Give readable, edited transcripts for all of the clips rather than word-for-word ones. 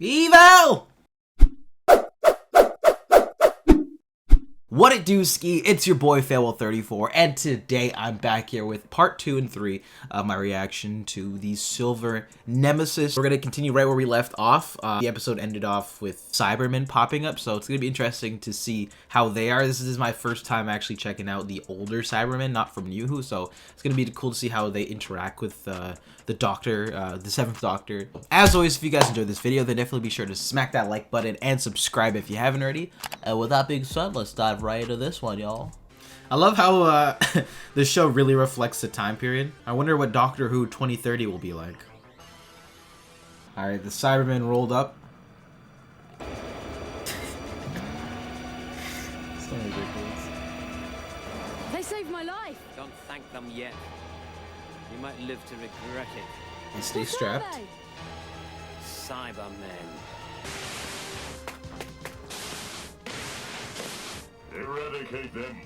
Evo! What it do, Ski? It's your boy Farewell34, and today I'm back here with part 2 and 3 of my reaction to the Silver Nemesis. We're gonna continue right where we left off. The episode ended off with Cybermen popping up, so it's gonna be interesting to see how they are. This is my first time actually checking out the older Cybermen, not from New Who, so it's gonna be cool to see how they interact with the Doctor, the 7th Doctor. As always, if you guys enjoyed this video, then definitely be sure to smack that like button and subscribe if you haven't already. With that being said, let's dive right into this one, y'all. I love how the show really reflects the time period. I wonder what Doctor Who 2030 will be like. Alright, the Cybermen rolled up. So ridiculous. They saved my life. Don't thank them yet. You might live to regret it. And stay strapped. Cybermen. Eradicate them.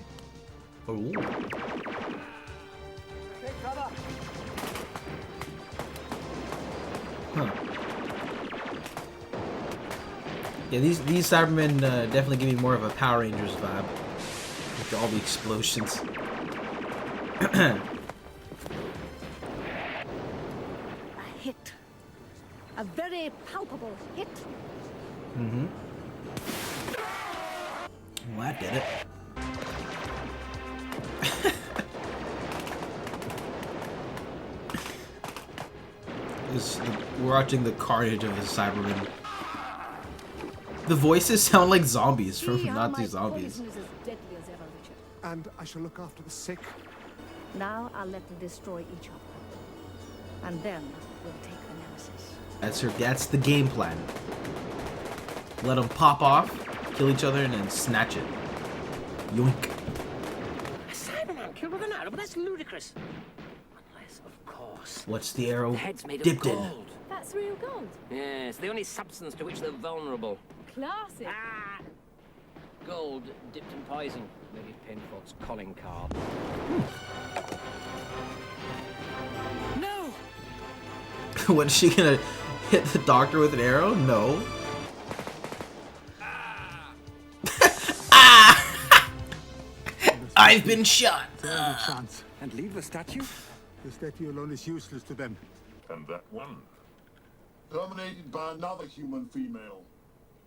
Oh. Take cover. Huh. Yeah, these Cybermen definitely give me more of a Power Rangers vibe. With all the explosions. A hit. A very palpable hit. Mm-hmm. Well, that did it. We're watching the carnage of the Cybermen. The voices sound like zombies from Nazi zombies. And I shall look after the sick. Now I'll let them destroy each other. And then we'll take the Nemesis. That's the game plan. Let them pop off, kill each other, and then snatch it. Yoink. A Cyberman killed with an arrow, but that's ludicrous. Unless, of course, What's the arrow the head's made dipped of in? gold. That's real gold. Yes, the only substance to which they're vulnerable. Classic. Ah! Gold dipped in poison. Lady Penfolds calling card. No! What, is she gonna hit the Doctor with an arrow? No. I've been shot. Chance. And leave the statue? The statue alone is useless to them. And that one, terminated by another human female,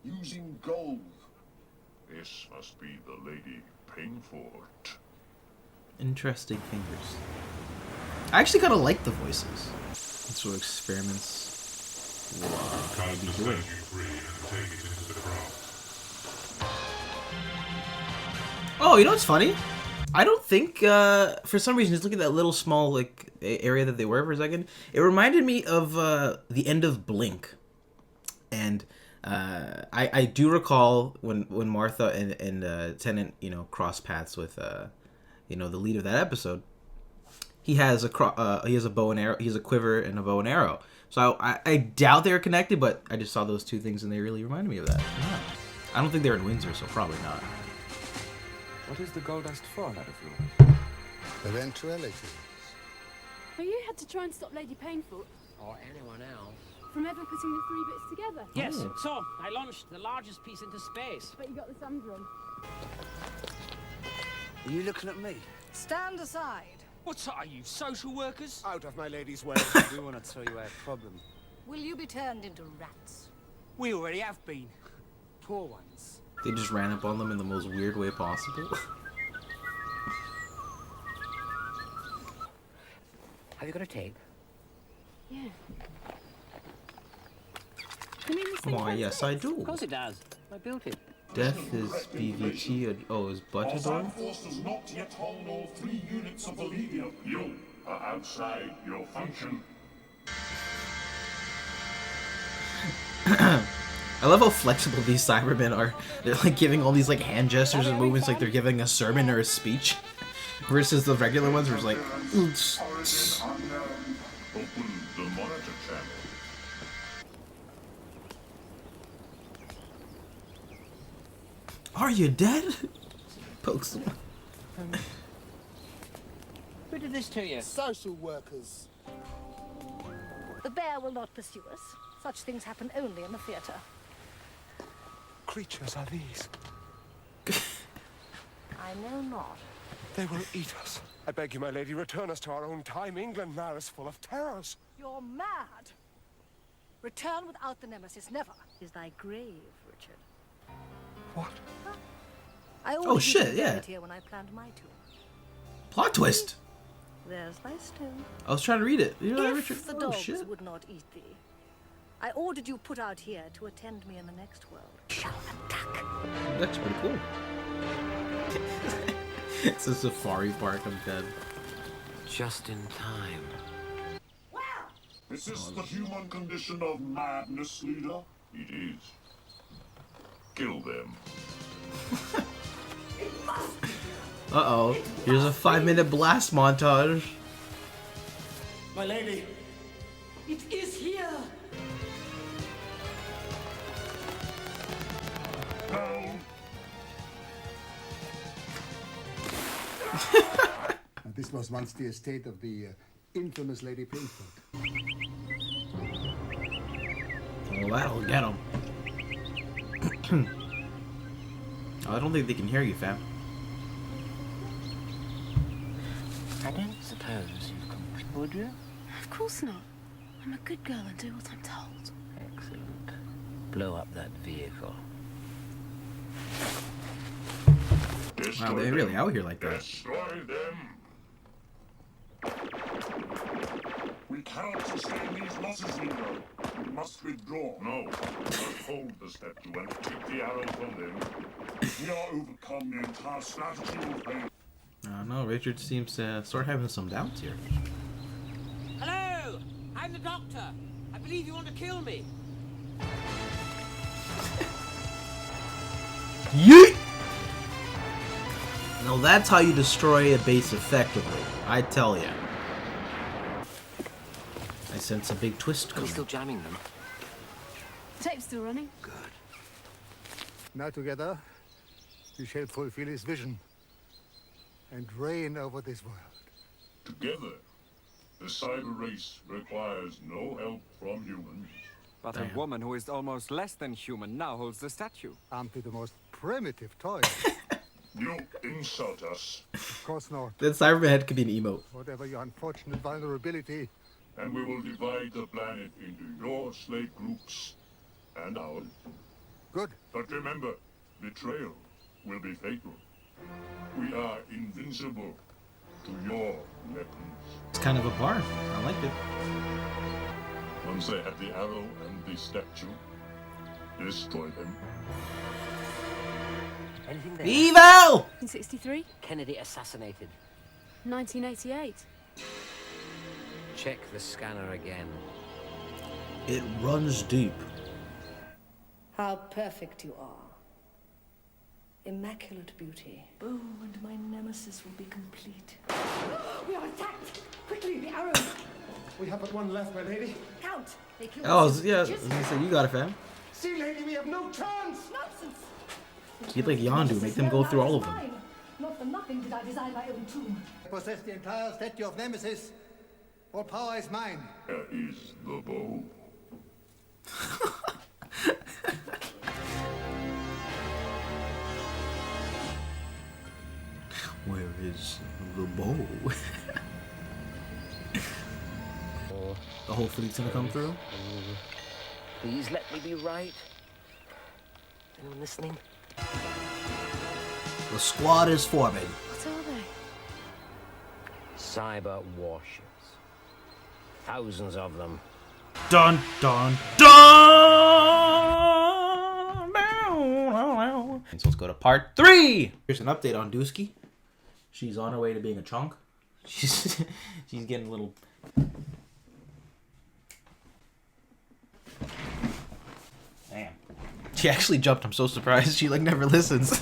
using gold. This must be the Lady Painfort. Interesting fingers. I actually kind of like the voices. Sort of experiments. What can I be doing? Oh, you know what's funny? I don't think, for some reason, just look at that little small, like, area that they were for a second. It reminded me of, the end of Blink. And, I do recall when Martha and Tennant, you know, cross paths with, you know, the lead of that episode. He has a bow and arrow. He has a quiver and a bow and arrow. So I doubt they're connected, but I just saw those two things and they really reminded me of that. Yeah. I don't think they're in Windsor, so probably not. What is the gold dust for, out of you? Eventualities. Well, you had to try and stop Lady Painfort Or anyone else. from ever putting the 3 bits together. Yes, so I launched the largest piece into space. But you got the syndrome. Are you looking at me? Stand aside. What are you, social workers? Out of my lady's way. We want to throw you our problem. Will you be turned into rats? We already have been. Poor ones. They just ran up on them in the most weird way possible. Have you got a tape? Yeah. You mean the same Why, yes, I do. Of course it does. I built it. Death is BVT. Oh, is Butador? Force does not yet hold all 3 units of the Legion. You are outside your function. I love how flexible these Cybermen are. They're like giving all these like hand gestures and movements like they're giving a sermon or a speech. Versus the regular ones where it's like, oops. Open the monitor channel. Are you dead? Pokes them. Who did this to you? Social workers. The bear will not pursue us. Such things happen only in the theater. Creatures are these? I know not. They will eat us. I beg you, my lady, return us to our own time. England now is full of terrors. You're mad. Return without the Nemesis, never. Is thy grave, Richard. What? I Oh, ordered you shit, to be yeah. buried here when I planned my tomb. Plot twist. There's thy stone. I was trying to read it. You know that, If Richard? the Oh, dogs shit. would not eat thee, I ordered you put out here to attend me in the next world. Shall attack. That's pretty cool. It's a safari park. I'm dead. Just in time. Is this the human condition of madness, leader? It is. Kill them. Uh-oh. Here's a 5-minute blast montage. My lady, it is here. No! This was once the estate of the infamous Lady Pinkfoot. Well, that'll get him. Oh, I don't think they can hear you, fam. I don't suppose you've come, would you? Of course not. I'm a good girl and do what I'm told. Excellent. Blow up that vehicle. Wow, they're really out here like that. Destroy them! We cannot sustain these losses, leader. We must withdraw. No, we must hold the statue and take the arrow from them. If we are overcome, the entire strategy will fail. I don't know, Richard seems to start having some doubts here. Hello, I'm the doctor. I believe you want to kill me. Yeet! Now that's how you destroy a base effectively, I tell ya. I sense a big twist Are we coming. still jamming them? Tape's still running. Good. Now together, we shall fulfill his vision and reign over this world. Together, the cyber race requires no help from humans. But Damn. a woman who is almost less than human now holds the statue. Armed with the most primitive toy. You insult us, Of course not. That Cyberman head could be an emote. Whatever your unfortunate vulnerability, and we will divide the planet into your slave groups and ours. good. But remember, betrayal will be fatal. We are invincible to your weapons. It's kind of a bar. I like it. Once they have the arrow and the statue, destroy them. Anything there? Evil! 1963? Kennedy assassinated. 1988? Check the scanner again. It runs deep. How perfect you are. Immaculate beauty. Oh, and my nemesis will be complete. We are attacked! Quickly, the arrows! We have but one left, my lady. Count! They killed Oh, us. yeah, I was gonna say, you got it, fam. See, lady, we have no chance! Nonsense! You'd like Yondu, make them go through all of them. Mine. Not for nothing did I design my own tomb. I possess the entire statue of Nemesis. All power is mine. There is the bow. Where is the bow? The whole fleet's gonna come through? Please let me be right. Anyone listening? The squad is forming. What are they? Cyber warships. Thousands of them. Dun dun dun! So let's go to part 3. Here's an update on Dusky. She's on her way to being a chunk. She's getting a little. Damn. She actually jumped. I'm so surprised. She like never listens.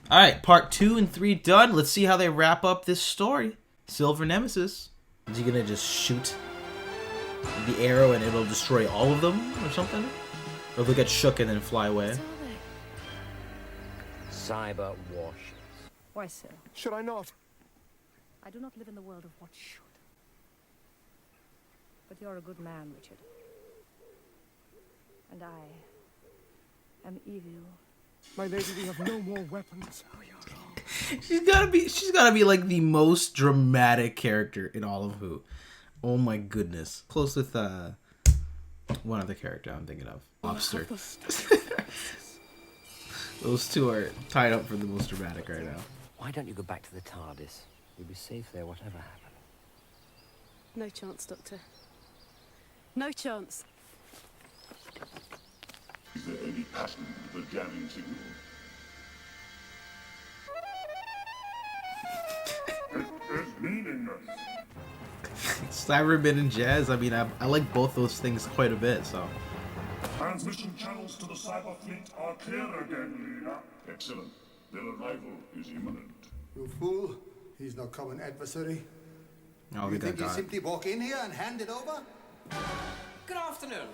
All right, part 2 and 3 done. Let's see how they wrap up this story. Silver Nemesis. Is he gonna just shoot the arrow and it'll destroy all of them or something? Or they'll get shook and then fly away? What are they? Cyber warships. Why so? Should I not? I do not live in the world of what should. But you're a good man, Richard. And I am evil. My lady, we have no more weapons. Oh, She's gotta be like the most dramatic character in all of Who. Oh my goodness. Close with one other character I'm thinking of. Lobster. Those two are tied up for the most dramatic right now. Why don't you go back to the TARDIS? You'll be safe there, whatever happens. No chance, Doctor. No chance. Is there any pattern to the jamming signal? It's meaningless. Cybermen and Jazz, I mean, I like both those things quite a bit, so. Transmission channels to the cyber fleet are clear again, leader. Excellent. Their arrival is imminent. You fool. He's no common adversary. I'll You get think that you guy. simply walk in here and hand it over? Good afternoon.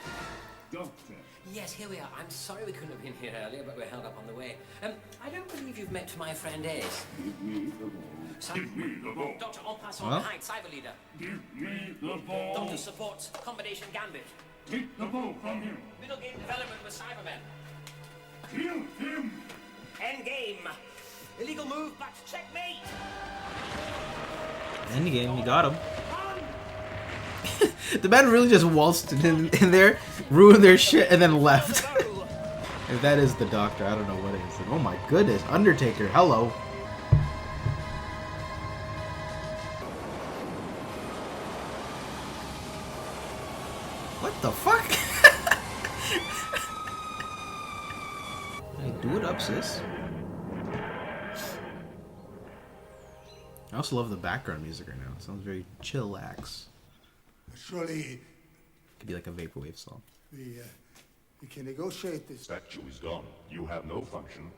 Doctor. Yes, here we are. I'm sorry we couldn't have been here earlier, but we're held up on the way. I don't believe you've met my friend Ace. Give me the ball. Give me the ball. Doctor, en passant Well. behind, Cyber Leader. Give me the ball. Doctor supports combination gambit. Take the ball from him. Middle game development with Cybermen. Kill him. End game. Illegal move, but checkmate. Endgame, you got him. The man really just waltzed in there, ruined their shit, and then left. If that is the Doctor, I don't know what it is. Oh my goodness, Undertaker, hello. What the fuck? Hey, do it up, sis. I also love the background music right now. It sounds very chillax. Surely Could be like a vaporwave song. we can negotiate this. Statue is gone. You have no function.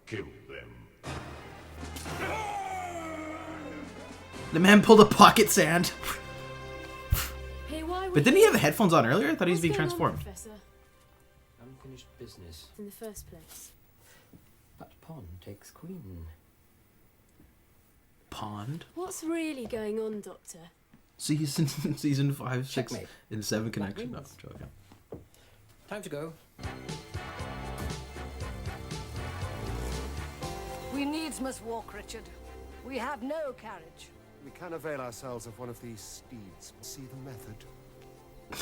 Kill them. The man pulled a pocket sand. Hey, why But didn't he have headphones on earlier? I thought he was being transformed. Professor? Unfinished business. In the first place. But pawn takes queen. Pond. What's really going on, Doctor? Season 5, 6, Checkmate. and 7 connection. No, wins. I'm joking. Time to go. We needs must walk, Richard. We have no carriage. We can avail ourselves of one of these steeds. See the method.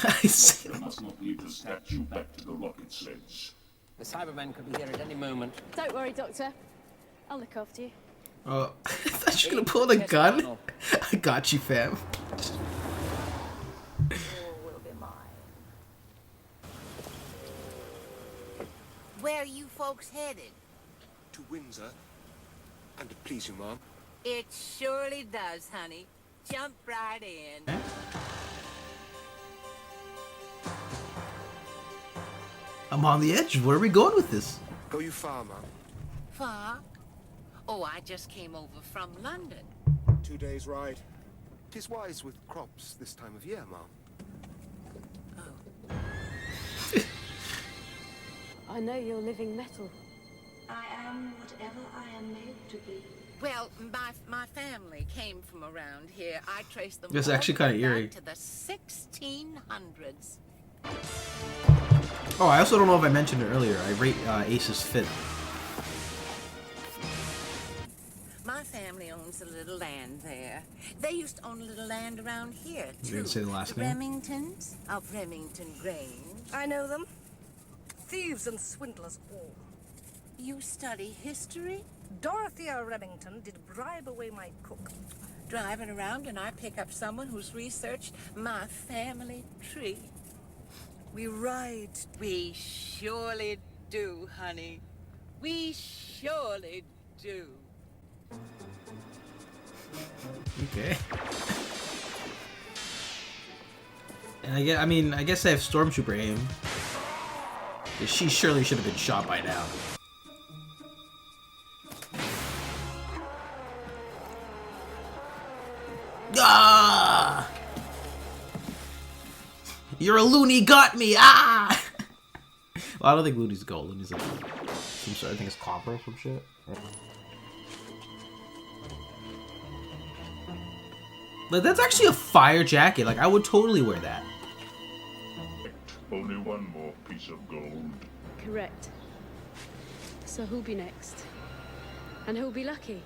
Nice. You must not leave the statue back to the rocket sleds. The Cybermen could be here at any moment. Don't worry, Doctor. I'll look after you. Oh, I thought you were gonna pull the gun. I got you, fam. All will be mine. Where are you folks headed? To Windsor. And to please you, Mom. It surely does, honey. Jump right in. I'm on the edge. Where are we going with this? Go you far, Mom. Far? Oh, I just came over from London. 2 days' ride. 'Tis wise with crops this time of year, Mom. I know you're living metal. I am whatever I am made to be. Well, my family came from around here. I traced them It's all actually the way kinda eerie. back to the 1600s. Oh, I also don't know if I mentioned it earlier. I rate Ace's fit. My family owns a little land there. They used to own a little land around here, too. You gonna say the last the name? Remingtons of Remington Grange. I know them. Thieves and swindlers all. You study history? Dorothea Remington did bribe away my cook. Driving around and I pick up someone who's researched my family tree. We ride. We surely do, honey. We surely do. Okay. And I guess I have Stormtrooper aim. She surely should have been shot by now. Ah! You're a loony, got me! Ah! Well, I don't think Looney's gold. Looney's like some sort. I think it's copper or some shit. But that's actually a fire jacket. Like, I would totally wear that. Only one more piece of gold. Correct. So who'll be next? And who'll be lucky?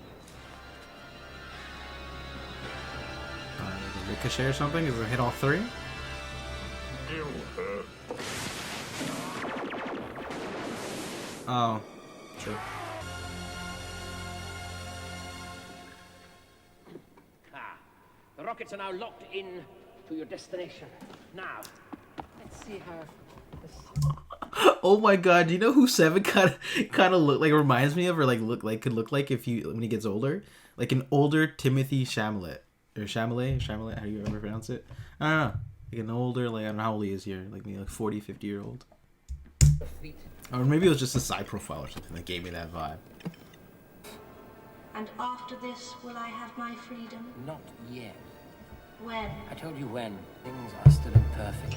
Ricochet or something? Is it hit all three? Kill her. Oh, true. The rockets are now locked in to your destination. Now, let's see how Oh my god, do you know who Seven kind of look like, reminds me of, or could look like if you when he gets older? Like an older Timothy Chalamet. Or Chalamet, how do you ever pronounce it? I don't know. Like an older, like I don't know how old he is here, like maybe like 40, 50-year-old. Or maybe it was just a side profile or something that gave me that vibe. And after this, will I have my freedom? Not yet. When? I told you when. Things are still imperfect.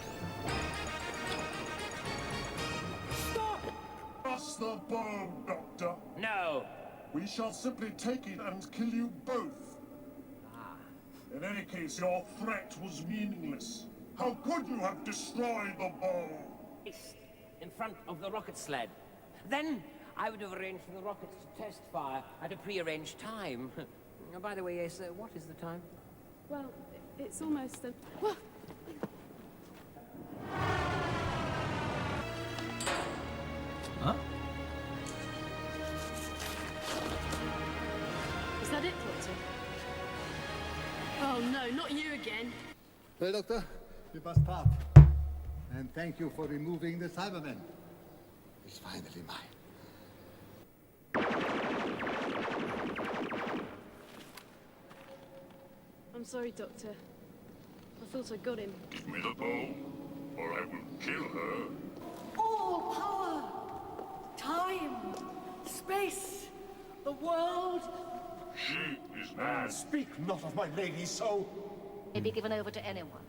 Pass the bow, Doctor. No. We shall simply take it and kill you both. In any case, your threat was meaningless. How could you have destroyed the bow? In front of the rocket sled. Then I would have arranged for the rockets to test fire at a pre-arranged time. Oh, by the way, yes, what is the time? Well, it's almost the... Whoa! Huh? Is that it, Doctor? Oh no, not you again. Well, Doctor, you must part. And thank you for removing the Cybermen. It's finally mine. I'm sorry, Doctor. I thought I got him. Give me the bow, or I will kill her. All power, time, space, the world. She is mad. Speak not of my lady so. May be given over to anyone.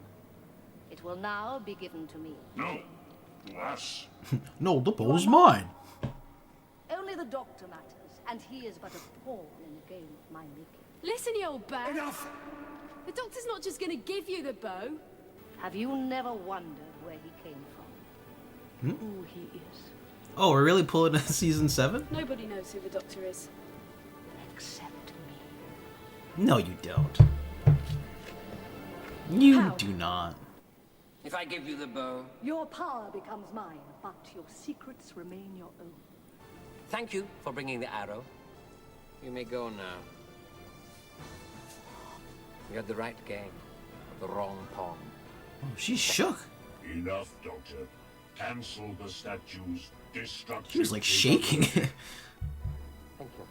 It will now be given to me. No, to us. No, the bow's mine. Only the doctor matters, and he is but a pawn in the game of my making. Listen, you old bat. Enough! The Doctor's not just going to give you the bow. Have you never wondered where he came from? Who he is? Oh, we're really pulling into season 7? Nobody knows who the Doctor is. Except me. No, you don't. You How? do not. If I give you the bow. Your power becomes mine, but your secrets remain your own. Thank you for bringing the arrow. You may go now. You had the right game, the wrong pawn. Oh, she's shook. Enough, Doctor. Cancel the statue's destruction. She was like shaking. Thank you.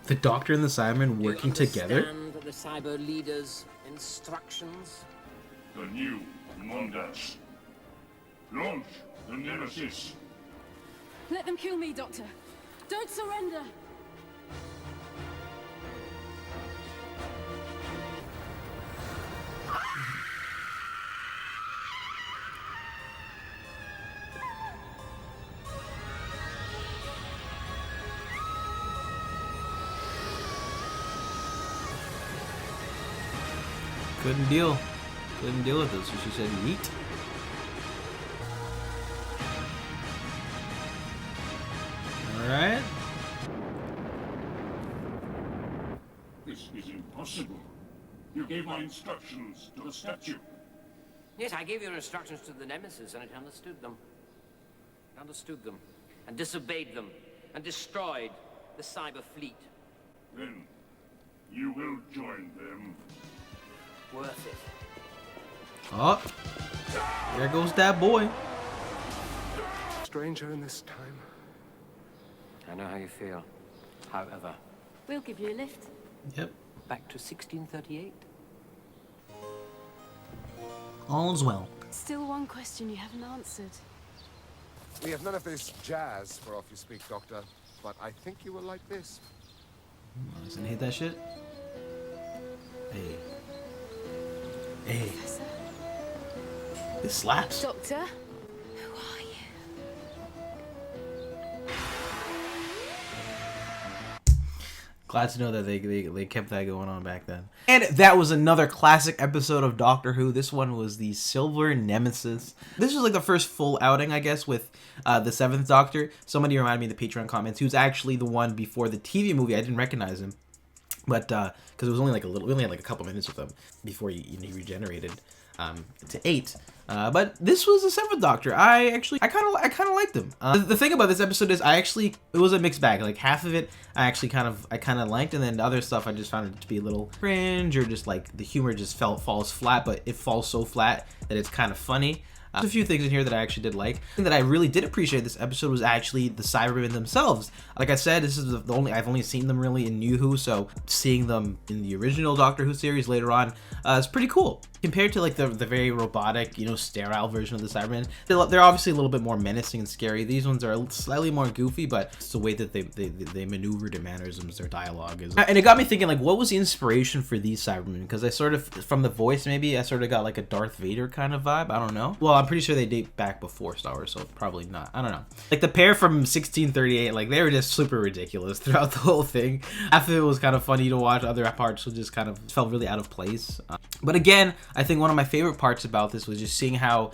The Doctor and the Cybermen working together? Understand the cyber leader's instructions? The new Mondas. Launch the Nemesis. Let them kill me, Doctor. Don't surrender. Couldn't deal with this, so she said yeet. Alright. This is impossible. You gave my instructions to the statue. Yes, I gave your instructions to the Nemesis, and it understood them. It understood them, and disobeyed them, and destroyed the cyber fleet. Then you will join them. Worth it. Oh. There goes that boy. Stranger in this time. I know how you feel. However, We'll give you a lift. Yep. back to 1638. All's well. Still one question you haven't answered. We have none of this jazz for off you speak, Doctor, but I think you will like this. I was gonna hit that shit. Hey. Hey. Professor? This slaps. Doctor? Who are you? Glad to know that they kept that going on back then. And that was another classic episode of Doctor Who. This one was the Silver Nemesis. This was like the first full outing, I guess, with the 7th Doctor. Somebody reminded me in the Patreon comments who's actually the one before the TV movie. I didn't recognize him, but because it was only like we only had like a couple minutes with him before he regenerated to 8. But this was the 7th Doctor. I kind of liked him. The thing about this episode is it was a mixed bag. Like half of it I kind of liked, and then the other stuff I just found it to be a little cringe, or just like the humor just falls flat, but it falls so flat that it's kind of funny. There's a few things in here that I actually did like. The thing that I really did appreciate this episode was actually the Cybermen themselves. Like I said, this is I've only seen them really in New Who, so seeing them in the original Doctor Who series later on is pretty cool. Compared to like the very robotic, sterile version of the Cybermen, they're obviously a little bit more menacing and scary. These ones are slightly more goofy, but it's the way that they maneuver, their mannerisms, their dialogue is. And it got me thinking, like, what was the inspiration for these Cybermen? Because I sort of, from the voice, maybe I sort of got like a Darth Vader kind of vibe. I don't know. Well, I'm pretty sure they date back before Star Wars, so probably not. I don't know. Like the pair from 1638, like they were just super ridiculous throughout the whole thing. Half of it was kind of funny to watch. Other parts just kind of felt really out of place. But again, I think one of my favorite parts about this was just seeing how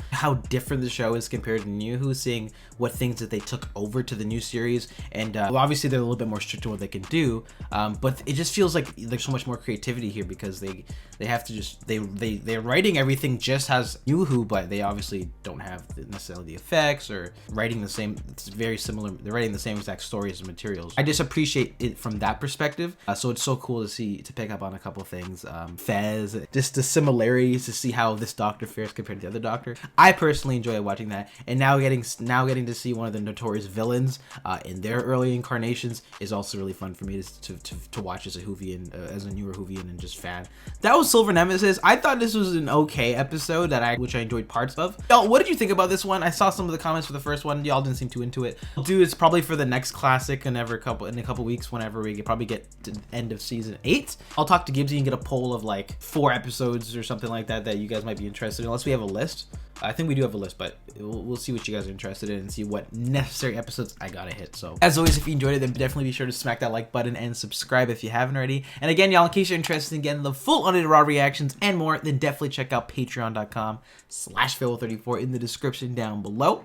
different the show is compared to New Who, seeing what things that they took over to the new series, and well, obviously they're a little bit more strict to what they can do, but it just feels like there's so much more creativity here, because they have to just they're writing everything just as New Who, but they obviously don't have necessarily the effects or writing the same. It's very similar. They're writing the same exact stories and materials. I just appreciate it from that perspective. So it's so cool to pick up on a couple things. Fez, just the similarities, to see how this Doctor fares compared to the other Doctor. I personally enjoy watching that, and now getting to see one of the notorious villains in their early incarnations is also really fun for me to watch as a Whovian, as a newer Whovian and just fan. That was Silver Nemesis. I thought this was an okay episode which I enjoyed parts of. Y'all, what did you think about this one? I saw some of the comments for the first one. Y'all didn't seem too into it. I'll do this probably for the next classic in a couple weeks, whenever we probably get to the end of season 8. I'll talk to Gibbsy and get a poll of like 4 episodes or something like that you guys might be interested in, unless we have a list. I think we do have a list, but we'll see what you guys are interested in and see what necessary episodes I gotta hit. So as always, if you enjoyed it, then definitely be sure to smack that like button and subscribe if you haven't already. And again, y'all, in case you're interested in getting the full unedited raw reactions and more, then definitely check out patreon.com/Fable34 in the description down below.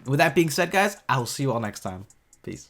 With that being said, guys, I will see you all next time. Peace.